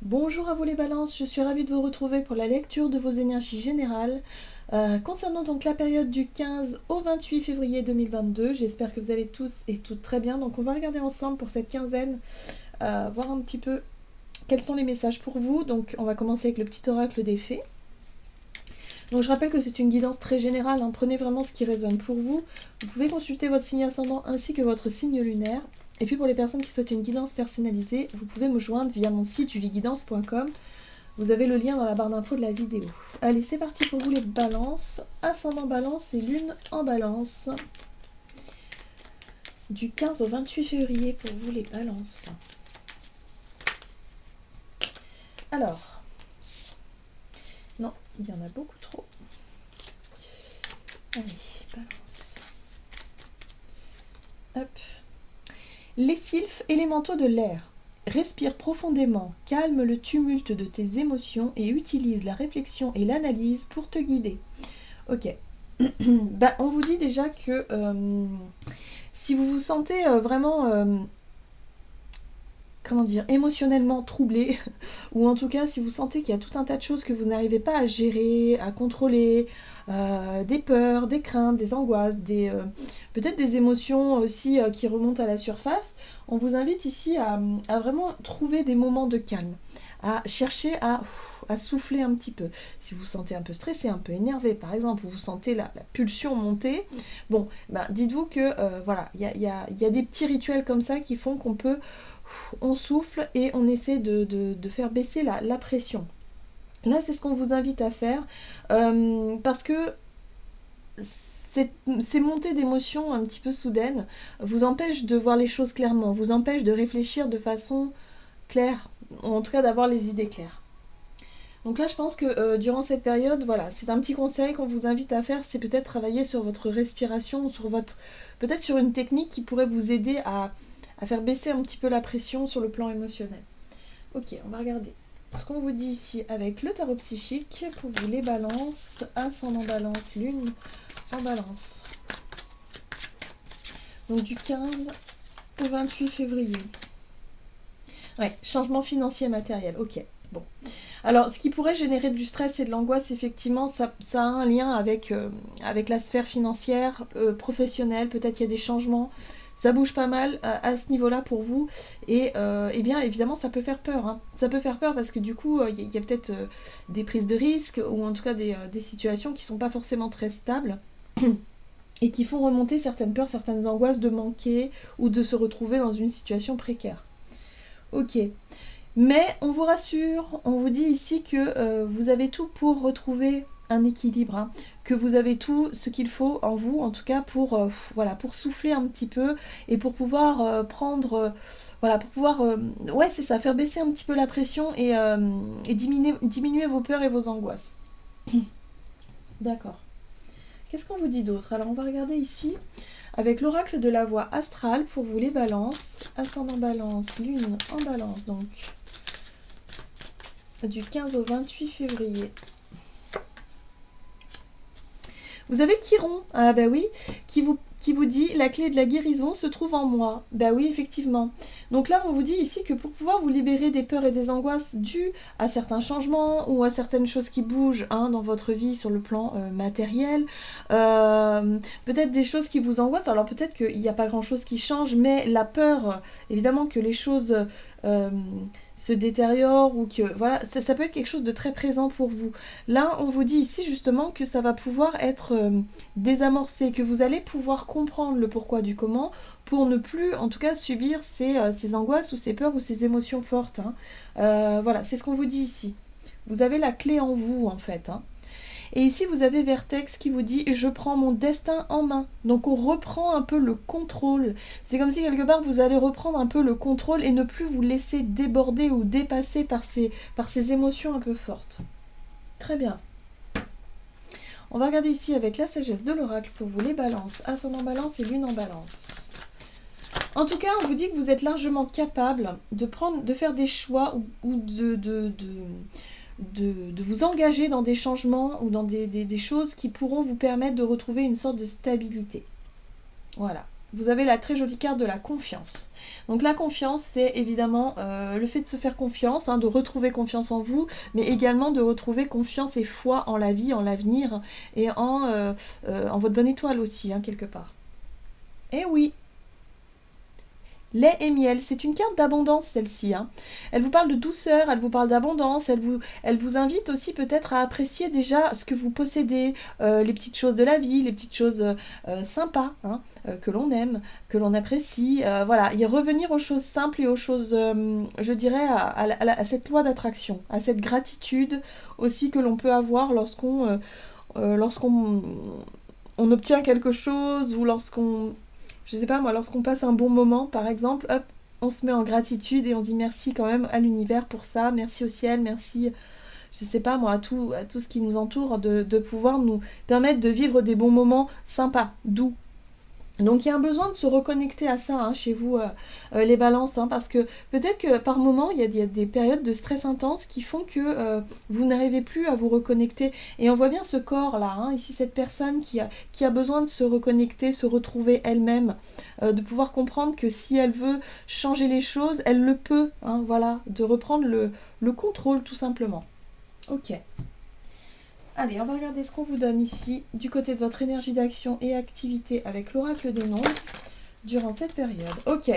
Bonjour à vous les balances, je suis ravie de vous retrouver pour la lecture de vos énergies générales concernant donc la période du 15 au 28 février 2022. J'espère que vous allez tous et toutes très bien. Donc on va regarder ensemble pour cette quinzaine, voir un petit peu quels sont les messages pour vous. Donc on va commencer avec le petit oracle des fées. Donc je rappelle que c'est une guidance très générale, hein. Prenez vraiment ce qui résonne pour vous. Vous pouvez consulter votre signe ascendant ainsi que votre signe lunaire. Et puis pour les personnes qui souhaitent une guidance personnalisée, vous pouvez me joindre via mon site julieguidance.com. Vous avez le lien dans la barre d'infos de la vidéo. Allez, c'est parti pour vous les balances. Ascendant balance et lune en balance. Du 15 au 28 février pour vous les balances. Alors, non, il y en a beaucoup trop. Allez, balance. Hop. Les sylphes élémentaux de l'air. Respire profondément, calme le tumulte de tes émotions et utilise la réflexion et l'analyse pour te guider. Ok. On vous dit déjà que si vous vous sentez vraiment émotionnellement troublé, ou en tout cas si vous sentez qu'il y a tout un tas de choses que vous n'arrivez pas à gérer, à contrôler, des peurs, des craintes, des angoisses, peut-être des émotions aussi qui remontent à la surface, on vous invite ici à vraiment trouver des moments de calme, à chercher à souffler un petit peu. Si vous vous sentez un peu stressé, un peu énervé par exemple, vous sentez la pulsion monter, bon, dites-vous que voilà, il y a des petits rituels comme ça qui font qu'on peut, on souffle et on essaie de faire baisser la pression. Là, c'est ce qu'on vous invite à faire parce que ces montées d'émotions un petit peu soudaines vous empêchent de voir les choses clairement, vous empêchent de réfléchir de façon claire, ou en tout cas d'avoir les idées claires. Donc là, je pense que durant cette période, voilà, c'est un petit conseil qu'on vous invite à faire, c'est peut-être travailler sur votre respiration, peut-être sur une technique qui pourrait vous aider à faire baisser un petit peu la pression sur le plan émotionnel. Ok, on va regarder ce qu'on vous dit ici avec le tarot psychique pour vous les balances, ascendant balance, lune en balance. Donc du 15 au 28 février. Ouais, changement financier matériel, ok, bon. Alors, ce qui pourrait générer du stress et de l'angoisse, effectivement, ça a un lien avec la sphère financière, professionnelle, peut-être qu'il y a des changements. Ça bouge pas mal à ce niveau-là pour vous. Et bien, évidemment, ça peut faire peur. Hein. Ça peut faire peur parce que du coup, il y a peut-être des prises de risques ou en tout cas des situations qui sont pas forcément très stables et qui font remonter certaines peurs, certaines angoisses de manquer ou de se retrouver dans une situation précaire. Ok. Mais on vous rassure, on vous dit ici que vous avez tout pour retrouver un équilibre, hein, que vous avez tout ce qu'il faut en vous, en tout cas pour souffler un petit peu et pour pouvoir ouais c'est ça, faire baisser un petit peu la pression et diminuer vos peurs et vos angoisses. D'accord. Qu'est-ce qu'on vous dit d'autre? Alors on va regarder ici avec l'oracle de la voie astrale pour vous les balances, ascendant balance, lune en balance donc. Du 15 au 28 février. Vous avez Chiron, ah bah oui, qui vous dit la clé de la guérison se trouve en moi. Bah oui, effectivement. Donc là, on vous dit ici que pour pouvoir vous libérer des peurs et des angoisses dues à certains changements ou à certaines choses qui bougent dans votre vie sur le plan matériel, peut-être des choses qui vous angoissent. Alors peut-être qu'il n'y a pas grand-chose qui change, mais la peur, évidemment que les choses se détériorent ou que voilà, ça peut être quelque chose de très présent pour vous. Là, on vous dit ici justement que ça va pouvoir être désamorcé, que vous allez pouvoir comprendre le pourquoi du comment pour ne plus, en tout cas, subir ces angoisses ou ces peurs ou ces émotions fortes. Voilà, c'est ce qu'on vous dit ici. Vous avez la clé en vous, en fait. Et ici, vous avez Vertex qui vous dit « Je prends mon destin en main ». Donc, on reprend un peu le contrôle. C'est comme si, quelque part, vous allez reprendre un peu le contrôle et ne plus vous laisser déborder ou dépasser par ces émotions un peu fortes. Très bien. On va regarder ici avec la sagesse de l'oracle pour vous les balances, ascendant balance et lune en balance. En tout cas, on vous dit que vous êtes largement capable de faire des choix ou de vous engager dans des changements ou dans des choses qui pourront vous permettre de retrouver une sorte de stabilité. Voilà. vous avez la très jolie carte de la confiance. Donc la confiance, c'est évidemment le fait de se faire confiance, hein, de retrouver confiance en vous, mais également de retrouver confiance et foi en la vie, en l'avenir, et en votre bonne étoile aussi, hein, quelque part. Eh oui, lait et miel, c'est une carte d'abondance celle-ci, hein. Elle vous parle de douceur, elle vous parle d'abondance, elle vous invite aussi peut-être à apprécier déjà ce que vous possédez, les petites choses de la vie, les petites choses sympas, hein, que l'on aime, que l'on apprécie, voilà, et revenir aux choses simples et aux choses, je dirais, à cette loi d'attraction, à cette gratitude aussi que l'on peut avoir lorsqu'on on obtient quelque chose ou lorsqu'on, je sais pas moi, lorsqu'on passe un bon moment par exemple, hop, on se met en gratitude et on dit merci quand même à l'univers pour ça, merci au ciel, merci, je sais pas moi, à tout ce qui nous entoure, de pouvoir nous permettre de vivre des bons moments sympas, doux. Donc il y a un besoin de se reconnecter à ça, hein, chez vous, les balances, hein, parce que peut-être que par moment, il y a des périodes de stress intense qui font que vous n'arrivez plus à vous reconnecter. Et on voit bien ce corps-là, hein, ici cette personne qui a besoin de se reconnecter, se retrouver elle-même, de pouvoir comprendre que si elle veut changer les choses, elle le peut, hein, voilà, de reprendre le contrôle tout simplement. Ok. Allez, on va regarder ce qu'on vous donne ici du côté de votre énergie d'action et activité avec l'oracle des nombres durant cette période. Ok.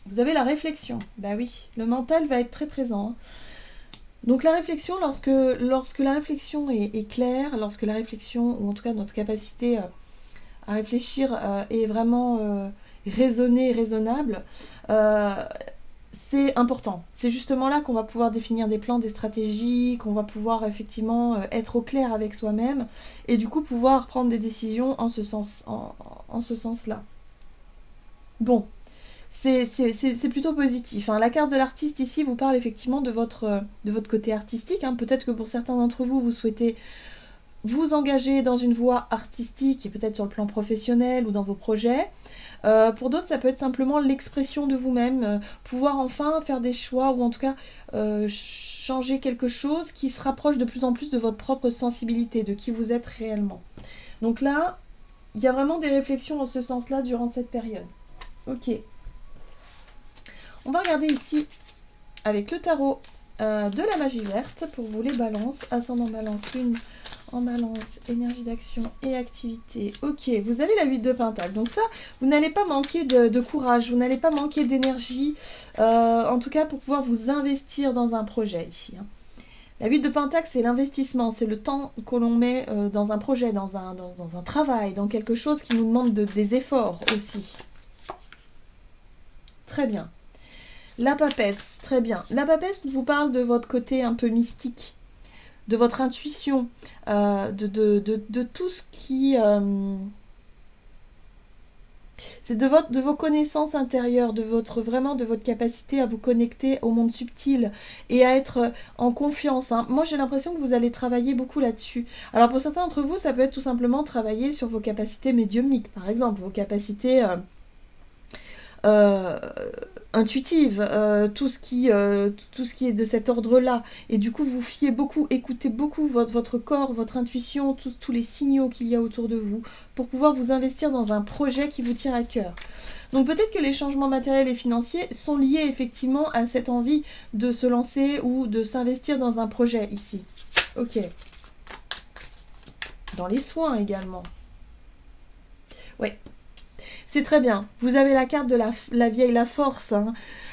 Vous avez la réflexion. Bah oui, le mental va être très présent, hein. Donc la réflexion, lorsque la réflexion est claire, lorsque la réflexion, ou en tout cas notre capacité à réfléchir est vraiment raisonnée et raisonnable, c'est important. C'est justement là qu'on va pouvoir définir des plans, des stratégies, qu'on va pouvoir effectivement être au clair avec soi-même et du coup pouvoir prendre des décisions en ce sens-là. Bon, c'est plutôt positif, hein. La carte de l'artiste ici vous parle effectivement de votre côté artistique, hein. Peut-être que pour certains d'entre vous, vous souhaitez vous engager dans une voie artistique, et peut-être sur le plan professionnel ou dans vos projets. Pour d'autres, ça peut être simplement l'expression de vous-même, pouvoir enfin faire des choix ou en tout cas changer quelque chose qui se rapproche de plus en plus de votre propre sensibilité, de qui vous êtes réellement. Donc là, il y a vraiment des réflexions en ce sens-là durant cette période. Ok. On va regarder ici avec le tarot de la magie verte pour vous les balances, ascendant balance, lune en balance, énergie d'action et activité. Ok, vous avez la 8 de Pentacle. Donc ça, vous n'allez pas manquer de courage, vous n'allez pas manquer d'énergie, en tout cas pour pouvoir vous investir dans un projet ici, hein. La 8 de Pentacle, c'est l'investissement, c'est le temps que l'on met dans un projet, dans un travail, dans quelque chose qui nous demande des efforts aussi. Très bien. La papesse, très bien. La papesse vous parle de votre côté un peu mystique, de votre intuition, de tout ce qui... c'est de vos connaissances intérieures, vraiment de votre capacité à vous connecter au monde subtil et à être en confiance, hein. Moi, j'ai l'impression que vous allez travailler beaucoup là-dessus. Alors, pour certains d'entre vous, ça peut être tout simplement travailler sur vos capacités médiumniques, par exemple, vos capacités... intuitive, tout ce qui est de cet ordre-là. Et du coup, vous fiez beaucoup, écoutez beaucoup votre corps, votre intuition, tous les signaux qu'il y a autour de vous, pour pouvoir vous investir dans un projet qui vous tient à cœur. Donc peut-être que les changements matériels et financiers sont liés effectivement à cette envie de se lancer ou de s'investir dans un projet ici. Ok. Dans les soins également. Ouais. C'est très bien. Vous avez la carte de la vieille, la force, hein.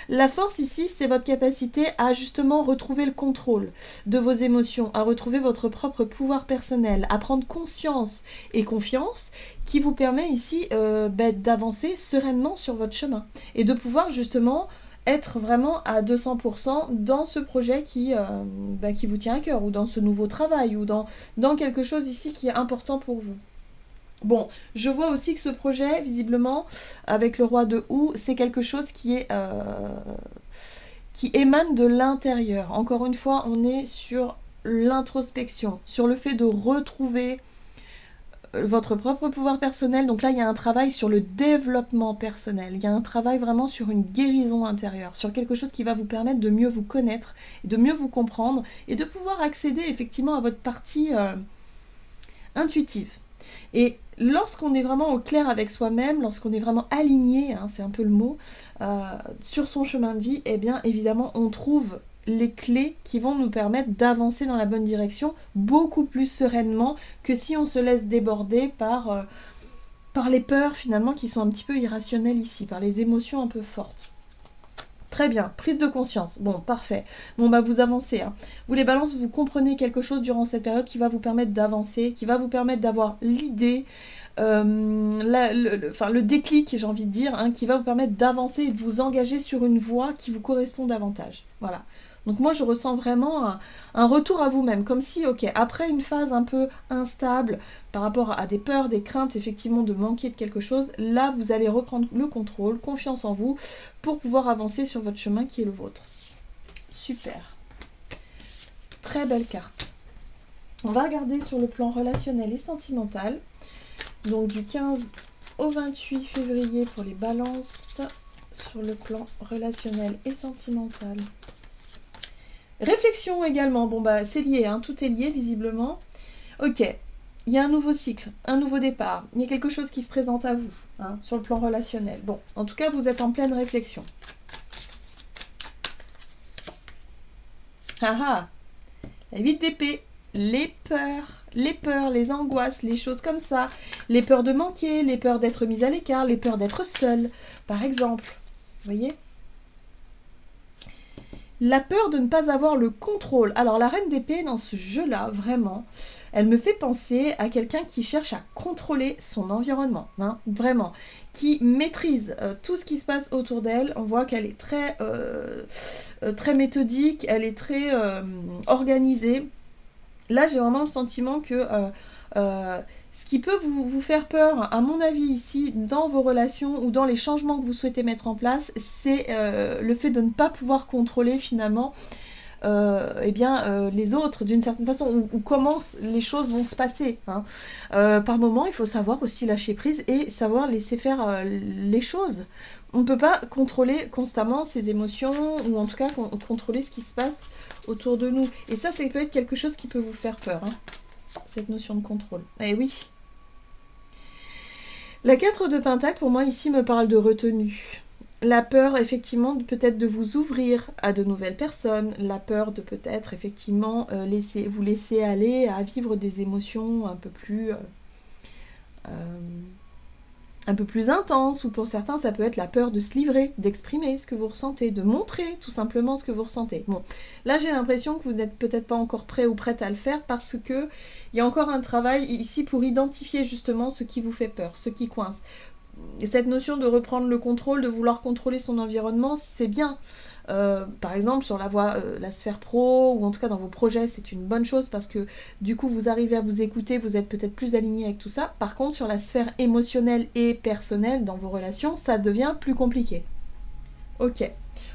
La force ici, c'est votre capacité à justement retrouver le contrôle de vos émotions, à retrouver votre propre pouvoir personnel, à prendre conscience et confiance qui vous permet ici d'avancer sereinement sur votre chemin et de pouvoir justement être vraiment à 200% dans ce projet qui vous tient à cœur ou dans ce nouveau travail ou dans quelque chose ici qui est important pour vous. Bon, je vois aussi que ce projet, visiblement, avec le roi de Houx, c'est quelque chose qui émane de l'intérieur. Encore une fois, on est sur l'introspection, sur le fait de retrouver votre propre pouvoir personnel. Donc là, il y a un travail sur le développement personnel. Il y a un travail vraiment sur une guérison intérieure, sur quelque chose qui va vous permettre de mieux vous connaître, de mieux vous comprendre et de pouvoir accéder effectivement à votre partie intuitive. Et lorsqu'on est vraiment au clair avec soi-même, lorsqu'on est vraiment aligné, hein, c'est un peu le mot, sur son chemin de vie, eh bien évidemment on trouve les clés qui vont nous permettre d'avancer dans la bonne direction beaucoup plus sereinement que si on se laisse déborder par les peurs finalement qui sont un petit peu irrationnelles ici, par les émotions un peu fortes. Très bien, prise de conscience. Bon, parfait. Bon, bah vous avancez. Hein. Vous les balances, vous comprenez quelque chose durant cette période qui va vous permettre d'avancer, qui va vous permettre d'avoir l'idée, le déclic, j'ai envie de dire, hein, qui va vous permettre d'avancer et de vous engager sur une voie qui vous correspond davantage. Voilà. Donc moi, je ressens vraiment un retour à vous-même, comme si, ok, après une phase un peu instable par rapport à des peurs, des craintes, effectivement, de manquer de quelque chose, là, vous allez reprendre le contrôle, confiance en vous, pour pouvoir avancer sur votre chemin qui est le vôtre. Super. Très belle carte. On va regarder sur le plan relationnel et sentimental. Donc du 15 au 28 février pour les balances sur le plan relationnel et sentimental. Réflexion également, bon bah c'est lié, hein, tout est lié visiblement. Ok, il y a un nouveau cycle, un nouveau départ, il y a quelque chose qui se présente à vous, hein, sur le plan relationnel. Bon, en tout cas vous êtes en pleine réflexion. Ah ah, la 8 d'épée, les peurs, les angoisses, les choses comme ça, les peurs de manquer, les peurs d'être mise à l'écart, les peurs d'être seule, par exemple, vous voyez ? La peur de ne pas avoir le contrôle. Alors la reine d'épée dans ce jeu-là, vraiment, elle me fait penser à quelqu'un qui cherche à contrôler son environnement, hein, vraiment, qui maîtrise tout ce qui se passe autour d'elle. On voit qu'elle est très méthodique, elle est très organisée. Là, j'ai vraiment le sentiment que ce qui peut vous faire peur, à mon avis ici, dans vos relations ou dans les changements que vous souhaitez mettre en place, c'est le fait de ne pas pouvoir contrôler finalement les autres d'une certaine façon, ou comment les choses vont se passer. Hein. Par moment, il faut savoir aussi lâcher prise et savoir laisser faire les choses. On ne peut pas contrôler constamment ses émotions, ou en tout cas contrôler ce qui se passe autour de nous. Et ça peut être quelque chose qui peut vous faire peur, hein, cette notion de contrôle. Eh oui. La 4 de Pentacle, pour moi, ici, me parle de retenue. La peur, effectivement, peut-être de vous ouvrir à de nouvelles personnes. La peur de peut-être, effectivement, vous laisser aller à vivre des émotions un peu plus intenses. Ou pour certains, ça peut être la peur de se livrer, d'exprimer ce que vous ressentez, de montrer tout simplement ce que vous ressentez. Bon, là, j'ai l'impression que vous n'êtes peut-être pas encore prêt ou prête à le faire parce que il y a encore un travail ici pour identifier justement ce qui vous fait peur, ce qui coince. Cette notion de reprendre le contrôle, de vouloir contrôler son environnement, c'est bien. Par exemple, sur la sphère pro, ou en tout cas dans vos projets, c'est une bonne chose parce que du coup, vous arrivez à vous écouter, vous êtes peut-être plus aligné avec tout ça. Par contre, sur la sphère émotionnelle et personnelle, dans vos relations, ça devient plus compliqué. Ok.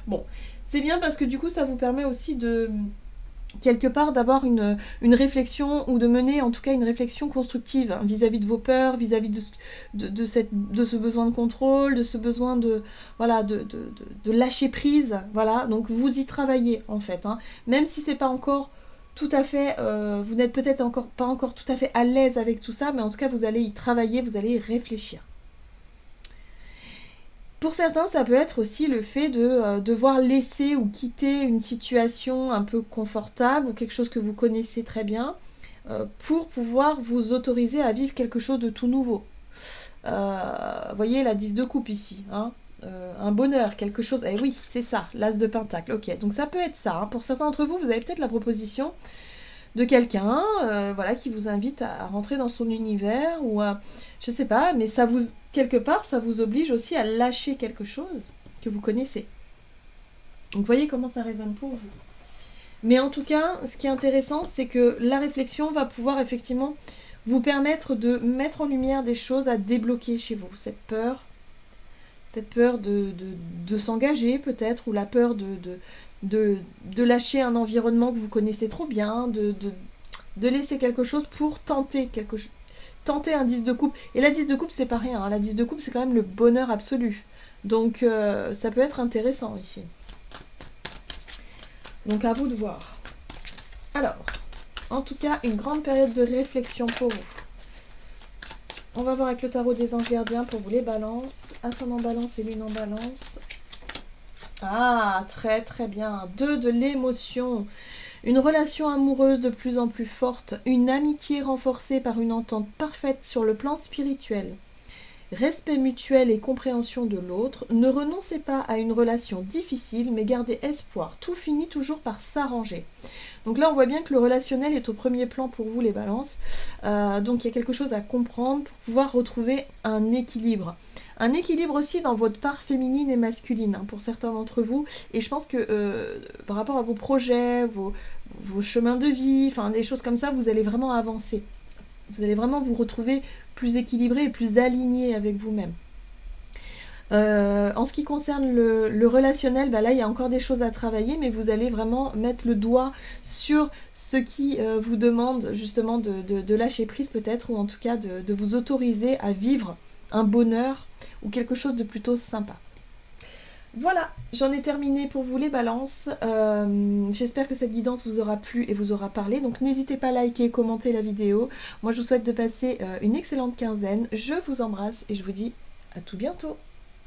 Bon, c'est bien parce que du coup, ça vous permet aussi de quelque part d'avoir une réflexion ou de mener en tout cas une réflexion constructive vis-à-vis de vos peurs, vis-à-vis de ce besoin de contrôle, de ce besoin de lâcher prise, voilà, donc vous y travaillez en fait, hein. Même si c'est pas encore tout à fait, vous n'êtes peut-être pas encore tout à fait à l'aise avec tout ça, mais en tout cas vous allez y travailler, vous allez y réfléchir. Pour certains, ça peut être aussi le fait de devoir laisser ou quitter une situation un peu confortable ou quelque chose que vous connaissez très bien pour pouvoir vous autoriser à vivre quelque chose de tout nouveau. Vous voyez la 10 de coupe ici, hein, un bonheur, quelque chose. Eh oui, c'est ça, l'as de pentacle. Ok, donc ça peut être ça. Hein. Pour certains d'entre vous, vous avez peut-être la proposition de quelqu'un qui vous invite à rentrer dans son univers ou je sais pas, mais ça vous quelque part ça vous oblige aussi à lâcher quelque chose que vous connaissez. Donc vous voyez comment ça résonne pour vous. Mais en tout cas, ce qui est intéressant, c'est que la réflexion va pouvoir effectivement vous permettre de mettre en lumière des choses à débloquer chez vous. Cette peur de s'engager peut-être, ou la peur de lâcher un environnement que vous connaissez trop bien, de laisser quelque chose pour tenter un 10 de coupe. Et la 10 de coupe, c'est pas rien, hein. La 10 de coupe, c'est quand même le bonheur absolu. Donc ça peut être intéressant ici. Donc à vous de voir. Alors, en tout cas, une grande période de réflexion pour vous. On va voir avec le tarot des anges gardiens pour vous les balances. Ascendant balance et lune en balance. Ah, très très bien. 2 de l'émotion. Une relation amoureuse de plus en plus forte. Une amitié renforcée par une entente parfaite sur le plan spirituel. Respect mutuel et compréhension de l'autre. Ne renoncez pas à une relation difficile, mais gardez espoir. Tout finit toujours par s'arranger. Donc là, on voit bien que le relationnel est au premier plan pour vous, les balances. Donc il y a quelque chose à comprendre pour pouvoir retrouver un équilibre. Un équilibre aussi dans votre part féminine et masculine, hein, pour certains d'entre vous. Et je pense que par rapport à vos projets, vos chemins de vie, enfin des choses comme ça, vous allez vraiment avancer. Vous allez vraiment vous retrouver plus équilibré et plus aligné avec vous-même. En ce qui concerne le relationnel, bah là il y a encore des choses à travailler, mais vous allez vraiment mettre le doigt sur ce qui vous demande justement de lâcher prise peut-être, ou en tout cas de vous autoriser à vivre un bonheur ou quelque chose de plutôt sympa. Voilà, j'en ai terminé pour vous les balances. J'espère que cette guidance vous aura plu et vous aura parlé. Donc n'hésitez pas à liker, commenter la vidéo. Moi je vous souhaite de passer une excellente quinzaine. Je vous embrasse et je vous dis à tout bientôt.